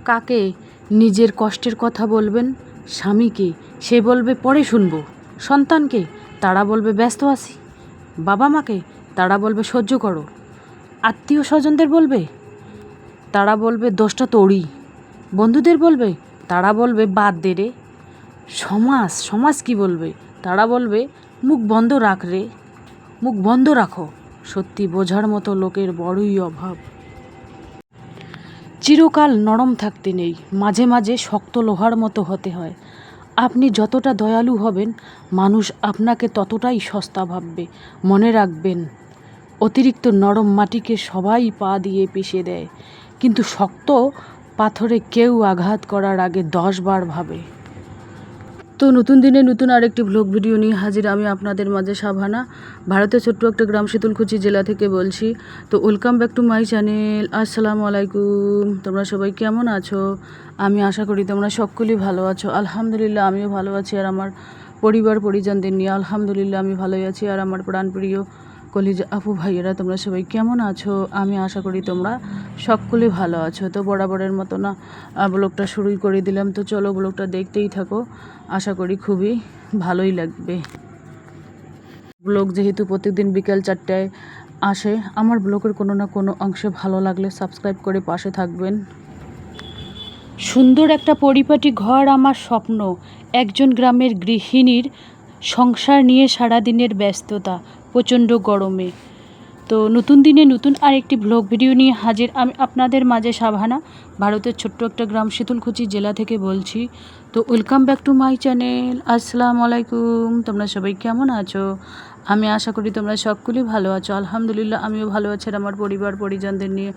কাকে নিজের কষ্টের কথা বলবেন? স্বামীকে সে বলবে পরে শুনবো, সন্তানকে তারা বলবে ব্যস্ত আছি, বাবা মাকে তারা বলবে সহ্য করো, আত্মীয় স্বজনদের বলবে তারা বলবে দোষটা তোরই, বন্ধুদের বলবে তারা বলবে বাদ দে রে, সমাজ কি বলবে? তারা বলবে মুখ বন্ধ রাখ রে, মুখ বন্ধ রাখো। সত্যি বোঝার মতো লোকের বড়ই অভাব। চিরকাল নরম থাকতে নেই, মাঝে মাঝে শক্ত লোহার মতো হতে হয়। আপনি যতটা দয়ালু হবেন, মানুষ আপনাকে ততটাই সস্তা ভাববে। মনে রাখবেন, অতিরিক্ত নরম মাটিকে সবাই পা দিয়ে পিষে দেয়, কিন্তু শক্ত পাথরে কেউ আঘাত করার আগে 10 বার ভাবে। তো নতুন দিনে নতুন আরেকটি ব্লগ ভিডিও নিয়ে হাজির আমি আপনাদের মাঝে শাবানা, ভারতের ছোট্ট একটা গ্রাম শীতলকুচি জেলা থেকে বলছি। তো welcome back to my channel. আসসালামু আলাইকুম। তোমরা সবাই কেমন আছো? আমি আশা করি তোমরা সকলেই ভালো আছো। আলহামদুলিল্লাহ আমিও ভালো আছি, আর আমার পরিবার পরিজনদের নিয়ে আলহামদুলিল্লাহ আমি ভালোই আছি। আর আমার প্রাণপ্রিয় কলিজা আপু ভাইয়েরা তোমরা সবাই কেমন আছো? আমি আশা করি তোমরা সকলেই ভালো আছো। তো বরাবরের মতো না ব্লগটা শুরুই করে দিলাম। তো চলো ব্লগটা দেখতেই থাকো, আশা করি খুবই ভালোই লাগবে। ব্লগ যেহেতু প্রত্যেকদিন বিকেল 4টায় আসে, আমার ব্লগের কোনো না কোনো অংশে ভালো লাগলে সাবস্ক্রাইব করে পাশে থাকবেন। সুন্দর একটা পরিপাটি ঘর আমার স্বপ্ন, একজন গ্রামের গৃহিণীর সংসার নিয়ে সারাদিনের ব্যস্ততা, প্রচণ্ড গরমে। তো নতুন দিনে নতুন আরেকটি ব্লগ ভিডিও নিয়ে হাজির আমি আপনাদের মাঝে শাবানা, ভারতের ছোট্ট একটা গ্রাম শীতলকুচি জেলা থেকে বলছি। তো welcome back to my channel. আসসালামু আলাইকুম। তোমরা সবাই কেমন আছো? আমি আশা করি তোমরা সকলেই ভালো আছো। আলহামদুলিল্লাহ আমিও ভালো আছি, আর আমার পরিবার পরিজনদের নিয়ে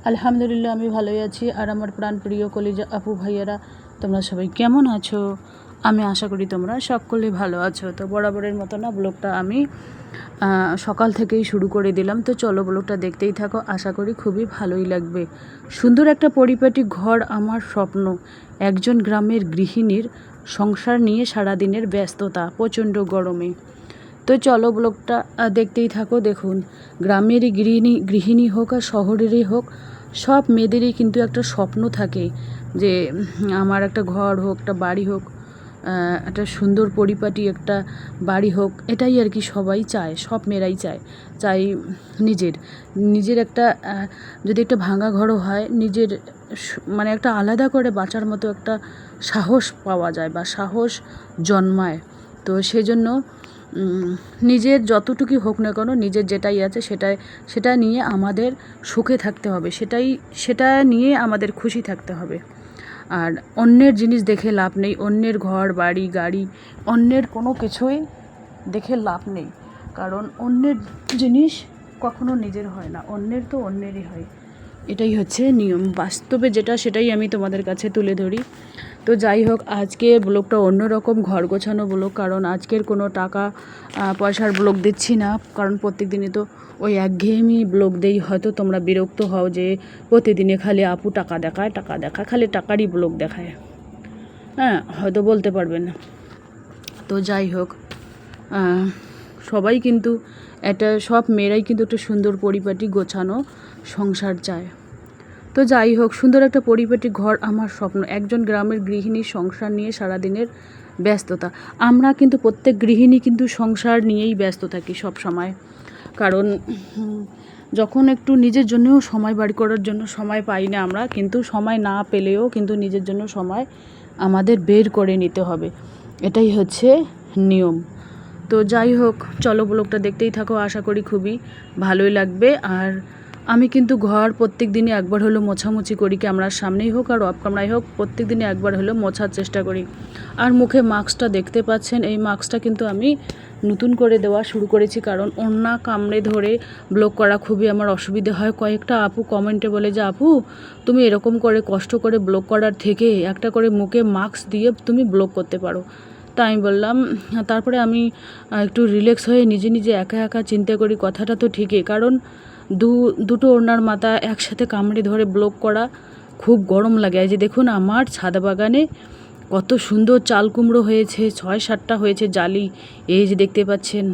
আলহামদুলিল্লাহ আমি ভালোই আছি। আর আমার প্রাণপ্রিয় কলিজা আপু ভাইয়েরা তোমরা সবাই কেমন আছো? আমি আশা করি তোমরা সকলেই ভালো আছো। তো বরাবরের মতো না ব্লগটা আমি সকাল থেকেই শুরু করে দিলাম। তো চলো ব্লগটা দেখতেই থাকো, আশা করি খুবই ভালোই লাগবে। সুন্দর একটা পরিপাটি ঘর আমার স্বপ্ন, একজন গ্রামের গৃহিণীর সংসার নিয়ে সারাদিনের ব্যস্ততা, প্রচণ্ড গরমে। তো চলো ব্লগটা দেখতেই থাকো। দেখুন, গ্রামেরই গৃহিণী হোক আর শহরেরই হোক, সব মেয়েদেরই কিন্তু একটা স্বপ্ন থাকে যে আমার একটা ঘর হোক, একটা বাড়ি হোক, একটা সুন্দর পরিপাটি একটা বাড়ি হোক। এটাই আর কি সবাই চায়, সব মেয়েরাই চায় নিজের একটা যদি একটা ভাঙা ঘরও হয়, নিজের মানে একটা আলাদা করে বাঁচার মতো একটা সাহস পাওয়া যায় বা সাহস জন্মায়। তো সেজন্য নিজের যতটুকু হোক না কেন, নিজের যেটাই আছে সেটা নিয়ে আমাদের সুখে থাকতে হবে, সেটা নিয়ে আমাদের খুশি থাকতে হবে। আর অন্যের জিনিস দেখে লাভ নেই, অন্যের ঘর বাড়ি গাড়ি অন্যের কোনো কিছুই দেখে লাভ নেই, কারণ অন্যের জিনিস কখনো নিজের হয় না, অন্যের তো অন্যেরই হয়। এটাই হচ্ছে নিয়ম, বাস্তবে যেটা সেটাই আমি তোমাদের কাছে তুলে ধরি। তো যাই হোক, আজকে ব্লগটা অন্যরকম ঘর গোছানো ব্লগ, কারণ আজকের কোনো টাকা পয়সার ব্লগ দিচ্ছি না, কারণ প্রত্যেক দিনই তো ওই একঘেয়েমি ব্লগ দেই। হয়তো তোমরা বিরক্ত হও যে প্রতিদিনে খালি আপু টাকা দেখায়, খালি টাকারই ব্লগ দেখায়। হ্যাঁ, হয়তো বলতে পারবে না। তো যাই হোক, সবাই কিন্তু সব মেয়েরাই কিন্তু একটা সুন্দর পরিপাটি গোছানো সংসার চায়। তো যাই হোক, সুন্দর একটা পরিপাটি ঘর আমার স্বপ্ন, একজন গ্রামের গৃহিণীর সংসার নিয়ে সারাদিনের ব্যস্ততা। আমরা কিন্তু প্রত্যেক গৃহিণী কিন্তু সংসার নিয়েই ব্যস্ত থাকি সব সময়, কারণ যখন একটু নিজের জন্যও সময় বার করার জন্য সময় পাই না আমরা, কিন্তু সময় না পেলেও কিন্তু নিজের জন্য সময় আমাদের বের করে নিতে হবে, এটাই হচ্ছে নিয়ম। তো যাই হোক, চলো ব্লগটা দেখতেই থাকো, আশা করি খুবই ভালোই লাগবে। আর আমি কিন্তু ঘর প্রত্যেক দিনই একবার হলো মোছামুছি করি, ক্যামেরার সামনেই হোক আর অফ ক্যামেরায় হোক, প্রত্যেক দিনই একবার হলো মোছার চেষ্টা করি। আর মুখে মাস্কটা দেখতে পাচ্ছেন, এই মাস্কটা কিন্তু আমি নতুন করে দেওয়া শুরু করেছি, কারণ ওড়না কামড়ে ধরে ব্লগ করা খুবই আমার অসুবিধে হয়। কয়েকটা আপু কমেন্টে বলে যে আপু তুমি এরকম করে কষ্ট করে ব্লগ করার থেকে একটা করে মুখে মাস্ক দিয়ে তুমি ব্লগ করতে পারো। তাই আমি বললাম, তারপরে আমি একটু রিল্যাক্স হয়ে নিজে একা একা চিন্তা করি, কথাটা তো ঠিকই, কারণ দুটো ওড়নার মাথা একসাথে কামড়ে ধরে ব্লগ করা খুব গরম লাগে। এই যে দেখুন, আমার ছাদ বাগানে কত সুন্দর চাল কুমড়ো হয়েছে, 6-7টা হয়েছে জালি, এই যে দেখতে পাচ্ছেন।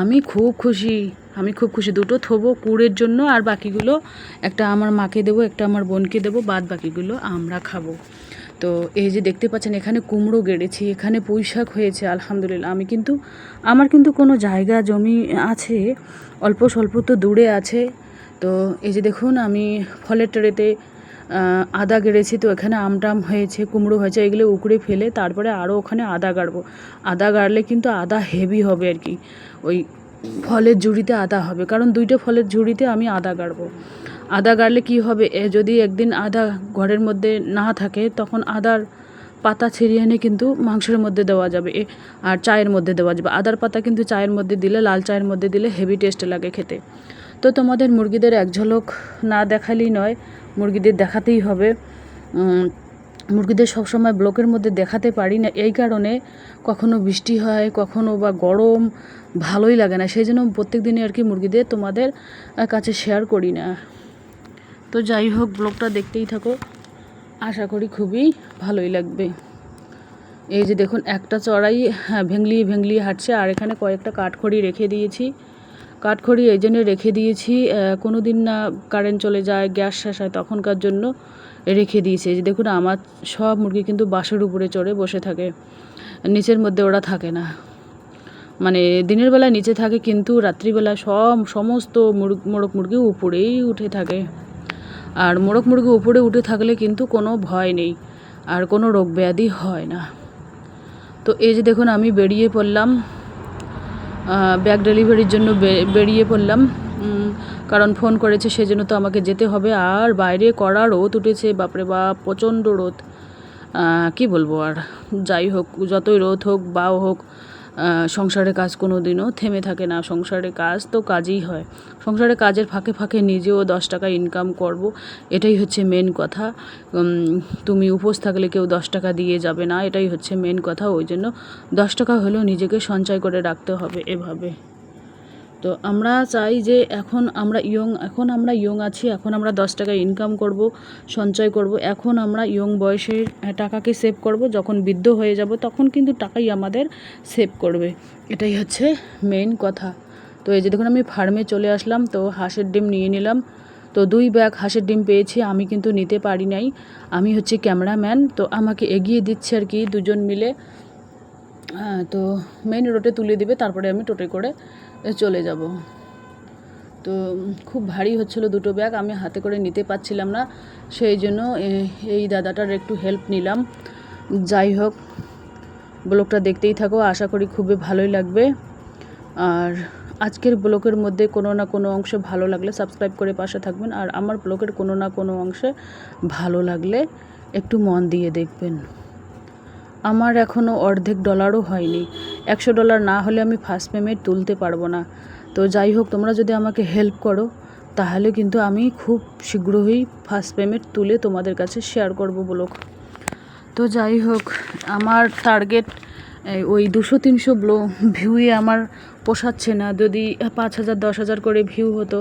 আমি খুব খুশি, আমি খুব খুশি। দুটো থবো কুড়ের জন্য, আর বাকিগুলো একটা আমার মাকে দেবো, একটা আমার বোনকে দেবো, বাদ বাকিগুলো আমরা খাবো। তো এই যে দেখতে পাচ্ছেন এখানে কুমড়ো গেড়েছি, এখানে পুঁই শাক হয়েছে আলহামদুলিল্লাহ। আমার কিন্তু কোনো জায়গা জমি আছে অল্প স্বল্প, তো দূরে আছে। তো এই যে দেখুন আমি ফলের ট্রেতে আদা গেড়েছি, তো এখানে আমটাম হয়েছে, কুমড়ো হয়েছে, এগুলো উকড়ে ফেলে তারপরে আরও ওখানে আদা গাড়বো। আদা গাড়লে কিন্তু আদা হেভি হবে আর কি, ওই ফলের ঝুড়িতে আদা হবে, কারণ 2টা ফলের ঝুড়িতে আমি আদা গাড়বো। আদা গাড়লে কি হবে, যদি একদিন আদা ঘরের মধ্যে না থাকে তখন আদার পাতা ছিঁড়িয়ে এনে কিন্তু মাংসের মধ্যে দেওয়া যাবে, আর চায়ের মধ্যে দেওয়া যাবে। আদার পাতা কিন্তু চায়ের মধ্যে দিলে, লাল চায়ের মধ্যে দিলে হেভি টেস্ট লাগে খেতে। তো তোমাদের মুরগিদের এক ঝলক না দেখালেই নয়, মুরগিদের দেখাতেই হবে। মুরগিদের সবসময় ব্লকের মধ্যে দেখাতে পারি না, এই কারণে কখনো বৃষ্টি হয়, কখনো বা গরম, ভালোই লাগে না, সেই জন্য প্রত্যেক দিনই আর কি মুরগিদের তোমাদের কাছে শেয়ার করি না। তো যাই হোক, ব্লগটা দেখতেই থাকো, আশা করি খুবই ভালোই লাগবে। এই যে দেখুন একটা চড়াই ভেঙলিয়ে হাঁটছে, আর এখানে কয়েকটা কাঠখড়ি রেখে দিয়েছি। কাঠখড়ি এই জন্য রেখে দিয়েছি, কোনো দিন না কারেন্ট চলে যায়, গ্যাস শেষ হয়, তখনকার জন্য রেখে দিয়েছি। এই যে দেখুন আমার সব মুরগি কিন্তু বাঁশের উপরে চড়ে বসে থাকে, নিচের মধ্যে ওরা থাকে না। মানে দিনের বেলা নিচে থাকে, কিন্তু রাত্রিবেলা সমস্ত মোরগ মুরগি উপরেই উঠে থাকে। আর মোরগ মুরগি উপরে উঠে থাকলে কিন্তু কোনো ভয় নেই, আর কোনো রোগ ব্যাধি হয় না। তো এই যে দেখুন আমি বেরিয়ে পড়লাম, ব্যাগ ডেলিভারির জন্য বেরিয়ে পড়লাম, কারণ ফোন করেছে সেজন্য তো আমাকে যেতে হবে। আর বাইরে কড়া রোদ উঠেছে, বাপরে বাপ, প্রচণ্ড রোদ, কি বলবো আর। যাই হোক, যতই রোদ হোক বাও হোক, সংসারের কাজ কোনো দিনও থেমে থাকে না। সংসারের কাজ তো কাজই হয়, সংসারের কাজের ফাঁকে ফাঁকে নিজেও 10 টাকা ইনকাম করব, এটাই হচ্ছে মেন কথা। তুমি উপোস থাকলে কেউ 10 টাকা দিয়ে যাবে না, এটাই হচ্ছে মেন কথা। ওই জন্য 10 টাকা হলেও নিজেকে সঞ্চয় করে রাখতে হবে এভাবে। তো আমরা চাই যে এখন আমরা ইয়ং আছি, এখন আমরা 10 টাকা ইনকাম করব, সঞ্চয় করব। এখন আমরা ইয়ং বয়সের টাকাকে সেভ করব, যখন বৃদ্ধ হয়ে যাব তখন কিন্তু টাকাই আমাদের সেভ করবে, এটাই হচ্ছে মেন কথা। তো এই যে দেখুন আমি ফার্মে চলে আসলাম, তো হাঁসের ডিম নিয়ে নিলাম। তো 2 ব্যাগ হাঁসের ডিম পেয়েছি, আমি কিন্তু নিতে পারি নাই, আমি হচ্ছে ক্যামেরাম্যান, তো আমাকে এগিয়ে দিচ্ছে আর কি দুজন মিলে। তো মেইন রোডে তুলে দিবে, তারপরে আমি টোটো করে চলে যাব। তো খুব ভারী হচ্ছিলো 2টো ব্যাগ, আমি হাতে করে নিতে পারছিলাম না, সেই জন্য এই দাদাটার একটু হেল্প নিলাম। যাই হোক, ব্লগটা দেখতেই থাকো, আশা করি খুবই ভালোই লাগবে। আর আজকের ব্লগের মধ্যে কোনো না কোনো অংশে ভালো লাগলে সাবস্ক্রাইব করে পাশে থাকবেন, আর আমার ব্লগের কোনো না কোনো অংশে ভালো লাগলে একটু মন দিয়ে দেখবেন। আমার এখনও অর্ধেক ডলারও হয়নি, $100 না হলে আমি ফার্স্ট পেমেন্ট তুলতে পারবো না। তো যাই হোক, তোমরা যদি আমাকে হেল্প করো তাহলে কিন্তু আমি খুব শীঘ্রই ফার্স্ট পেমেন্ট তুলে তোমাদের কাছে শেয়ার করব ব্লগ। তো যাই হোক, আমার টার্গেট ওই 200-300 ভিউয়ে আমার পোষাচ্ছে না। যদি 5,000 10,000 করে ভিউ হতো,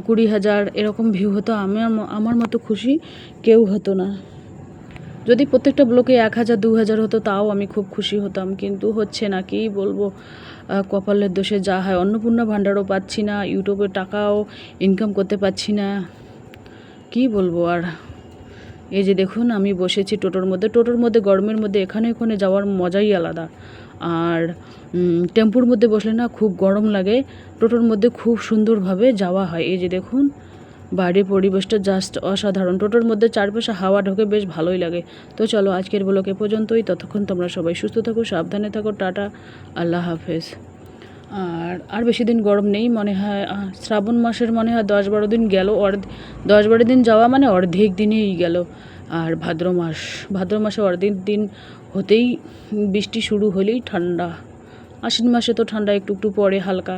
20,000 এরকম ভিউ হতো, আমার মতো খুশি কেউ হতো না। যদি প্রত্যেকটা ব্লকে 1,000 2,000 হতো তাও আমি খুব খুশি হতাম, কিন্তু হচ্ছে না, কী বলবো, কপালের দোষে যা হয়। অন্নপূর্ণা ভাণ্ডারও পাচ্ছি না, ইউটিউবে টাকাও ইনকাম করতে পারছি না, কি বলবো আর। এই যে দেখুন আমি বসেছি টোটোর মধ্যে গরমের মধ্যে এখানে ওখানে যাওয়ার মজাই আলাদা। আর টেম্পুর মধ্যে বসলে না খুব গরম লাগে, টোটোর মধ্যে খুব সুন্দরভাবে যাওয়া হয়। এই যে দেখুন বাইরের পরিবেশটা জাস্ট অসাধারণ, টোটোর মধ্যে চারপাশে হাওয়া ঢোকে, বেশ ভালোই লাগে। তো চলো আজকের ব্লগ এ পর্যন্তই, ততক্ষণ তোমরা সবাই সুস্থ থাকো, সাবধানে থাকো, টাটা, আল্লাহ হাফেজ। আর বেশি দিন গরম নেই মনে হয়, শ্রাবণ মাসের মনে হয় 10-12 দিন গেল, 10-12 দিন যাওয়া মানে অর্ধেক দিনেই গেল। আর ভাদ্র মাসে অর্ধেক দিন হতেই বৃষ্টি শুরু হলেই ঠান্ডা। আশ্বিন মাসে তো ঠান্ডা একটু একটু পড়ে হালকা,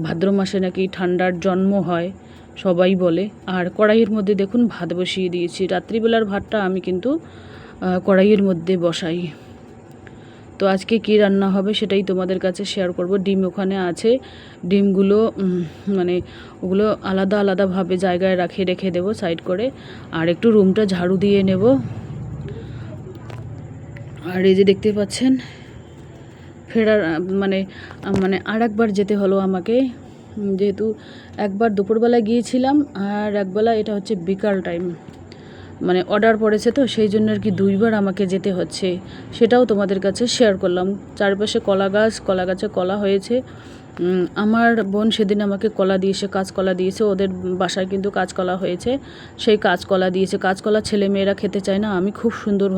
ভাদ্র মাসে নাকি ঠান্ডার জন্ম হয় সবাই বলে। আর কড়াইয়ের মধ্যে দেখুন ভাত বসিয়ে দিয়েছি, রাত্রিবেলার ভাতটা আমি কিন্তু কড়াইয়ের মধ্যে বসাই। তো আজকে কি রান্না হবে সেটাই তোমাদের কাছে শেয়ার করব। ডিম ওখানে আছে, ডিমগুলো মানে ওগুলো আলাদা আলাদাভাবে জায়গায় রেখে দেবো সাইড করে, আর একটু রুমটা ঝাড়ু দিয়ে নেব। আর এই যে দেখতে পাচ্ছেন ফেরার মানে আর একবার যেতে হলো আমাকে, যেহেতু একবার দুপুরবেলা গিয়েছিলাম আর একবেলা এটা হচ্ছে বিকাল টাইম, মানে অর্ডার পড়েছে তো সেই জন্য আর কি দুইবার আমাকে যেতে হচ্ছে, সেটাও তোমাদের কাছে শেয়ার করলাম। চারপাশে কলা গাছে কলা হয়েছে। আমার বোন সেদিন আমাকে কলা দিয়েছে, কাঁচকলা দিয়েছে, ওদের বাসায় কিন্তু কাঁচকলা হয়েছে, সেই কাঁচকলা দিয়েছে। কাঁচকলা ছেলে মেয়েরা খেতে চায় না, আমি খুব সুন্দর